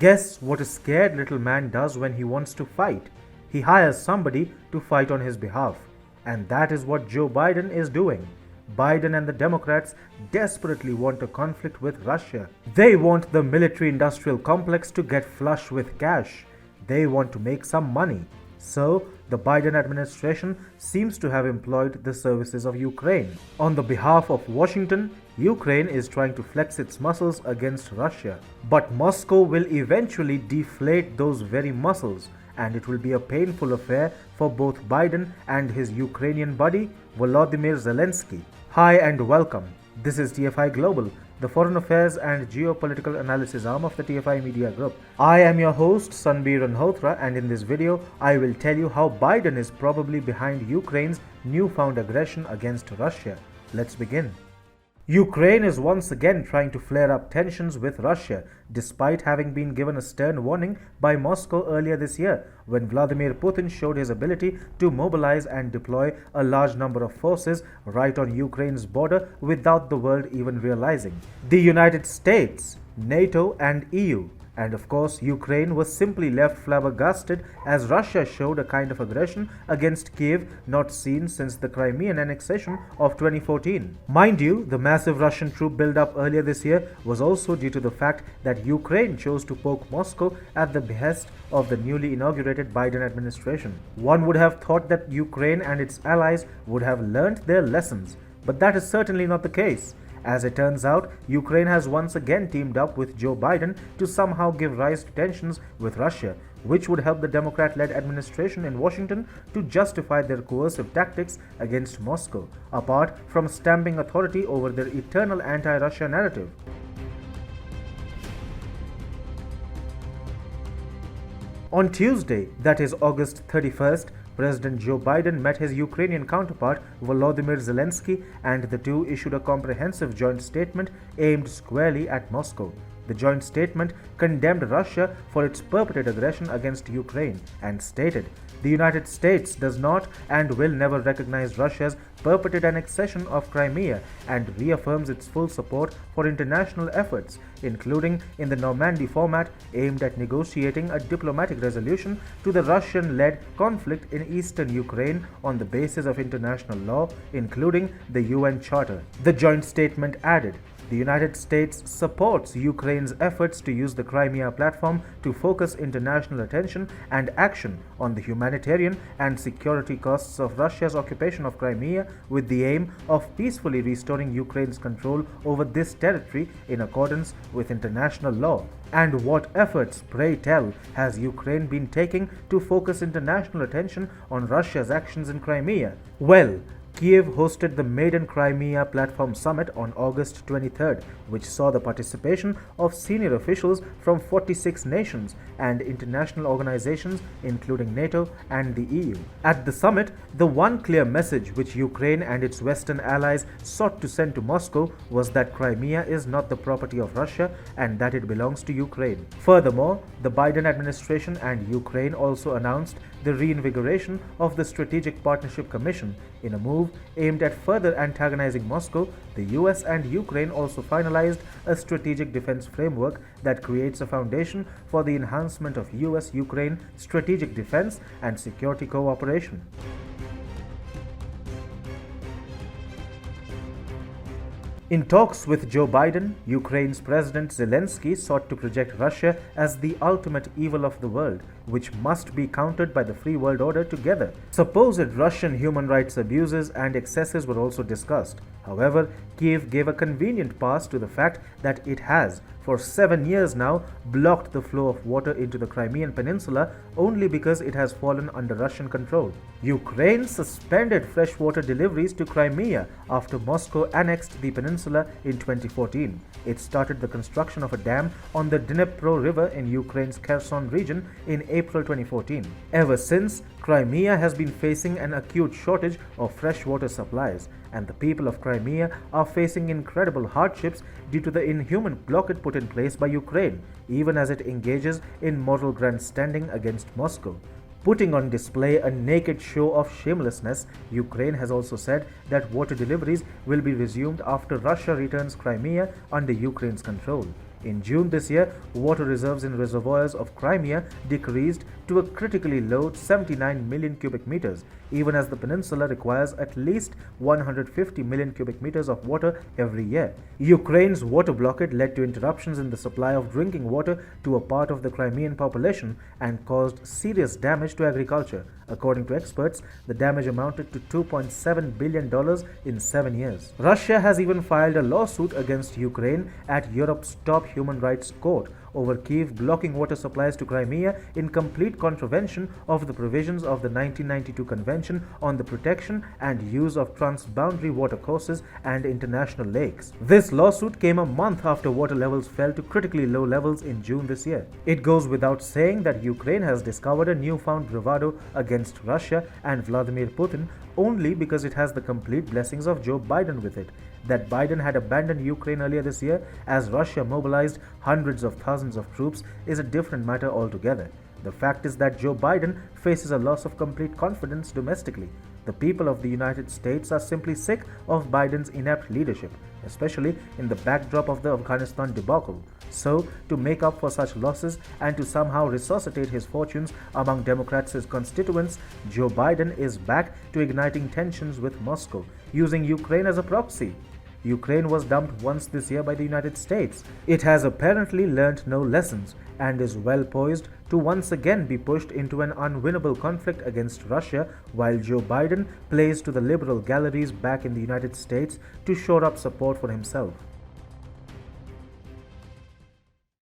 Guess what a scared little man does when he wants to fight? He hires somebody to fight on his behalf. And that is what Joe Biden is doing. Biden and the Democrats desperately want a conflict with Russia. They want the military-industrial complex to get flush with cash. They want to make some money. So, the Biden administration seems to have employed the services of Ukraine. On the behalf of Washington, Ukraine is trying to flex its muscles against Russia. But Moscow will eventually deflate those very muscles, and it will be a painful affair for both Biden and his Ukrainian buddy, Volodymyr Zelensky. Hi and welcome. This is TFI Global, the foreign affairs and geopolitical analysis arm of the TFI Media Group. I am your host Sanbir Ranhotra, and in this video I will tell you how Biden is probably behind Ukraine's newfound aggression against Russia. Let's begin. Ukraine is once again trying to flare up tensions with Russia, despite having been given a stern warning by Moscow earlier this year, when Vladimir Putin showed his ability to mobilize and deploy a large number of forces right on Ukraine's border without the world even realizing. The United States, NATO and EU, and of course, Ukraine was simply left flabbergasted as Russia showed a kind of aggression against Kiev not seen since the Crimean annexation of 2014. Mind you, the massive Russian troop buildup earlier this year was also due to the fact that Ukraine chose to poke Moscow at the behest of the newly inaugurated Biden administration. One would have thought that Ukraine and its allies would have learned their lessons, but that is certainly not the case. As it turns out, Ukraine has once again teamed up with Joe Biden to somehow give rise to tensions with Russia, which would help the Democrat-led administration in Washington to justify their coercive tactics against Moscow, apart from stamping authority over their eternal anti-Russia narrative. On Tuesday, that is August 31st, President Joe Biden met his Ukrainian counterpart Volodymyr Zelensky, and the two issued a comprehensive joint statement aimed squarely at Moscow. The joint statement condemned Russia for its perpetrated aggression against Ukraine and stated, "The United States does not and will never recognize Russia's perpetrated annexation of Crimea and reaffirms its full support for international efforts, including in the Normandy format aimed at negotiating a diplomatic resolution to the Russian-led conflict in eastern Ukraine on the basis of international law, including the UN Charter." The joint statement added, "The United States supports Ukraine's efforts to use the Crimea platform to focus international attention and action on the humanitarian and security costs of Russia's occupation of Crimea with the aim of peacefully restoring Ukraine's control over this territory in accordance with international law." And what efforts, pray tell, has Ukraine been taking to focus international attention on Russia's actions in Crimea? Well, Kiev hosted the Maiden Crimea Platform Summit on August 23rd, which saw the participation of senior officials from 46 nations and international organizations including NATO and the EU. At the summit, the one clear message which Ukraine and its Western allies sought to send to Moscow was that Crimea is not the property of Russia and that it belongs to Ukraine. Furthermore, the Biden administration and Ukraine also announced the reinvigoration of the Strategic Partnership Commission in a move aimed at further antagonizing Moscow. The US and Ukraine also finalized a strategic defense framework that creates a foundation for the enhancement of US-Ukraine strategic defense and security cooperation. In talks with Joe Biden, Ukraine's President Zelensky sought to project Russia as the ultimate evil of the world, which must be countered by the free world order together. Supposed Russian human rights abuses and excesses were also discussed. However, Kiev gave a convenient pass to the fact that it has, for 7 years now, blocked the flow of water into the Crimean Peninsula only because it has fallen under Russian control. Ukraine suspended freshwater deliveries to Crimea after Moscow annexed the peninsula in 2014. It started the construction of a dam on the Dnipro River in Ukraine's Kherson region in April 2014. Ever since, Crimea has been facing an acute shortage of freshwater supplies, and the people of Crimea are facing incredible hardships due to the inhuman blockade put in place by Ukraine, even as it engages in moral grandstanding against Moscow. Putting on display a naked show of shamelessness, Ukraine has also said that water deliveries will be resumed after Russia returns Crimea under Ukraine's control. In June this year, water reserves in reservoirs of Crimea decreased to a critically low 79 million cubic meters, even as the peninsula requires at least 150 million cubic meters of water every year. Ukraine's water blockade led to interruptions in the supply of drinking water to a part of the Crimean population and caused serious damage to agriculture. According to experts, the damage amounted to $2.7 billion in 7 years. Russia has even filed a lawsuit against Ukraine at Europe's top human rights court over Kyiv blocking water supplies to Crimea in complete contravention of the provisions of the 1992 Convention on the Protection and Use of Transboundary Watercourses and International Lakes. This lawsuit came a month after water levels fell to critically low levels in June this year. It goes without saying that Ukraine has discovered a newfound bravado against Russia and Vladimir Putin only because it has the complete blessings of Joe Biden with it. That Biden had abandoned Ukraine earlier this year as Russia mobilized hundreds of thousands of troops is a different matter altogether. The fact is that Joe Biden faces a loss of complete confidence domestically. The people of the United States are simply sick of Biden's inept leadership, especially in the backdrop of the Afghanistan debacle. So, to make up for such losses and to somehow resuscitate his fortunes among Democrats' constituents, Joe Biden is back to igniting tensions with Moscow, using Ukraine as a proxy. Ukraine was dumped once this year by the United States. It has apparently learnt no lessons and is well poised to once again be pushed into an unwinnable conflict against Russia, while Joe Biden plays to the liberal galleries back in the United States to shore up support for himself.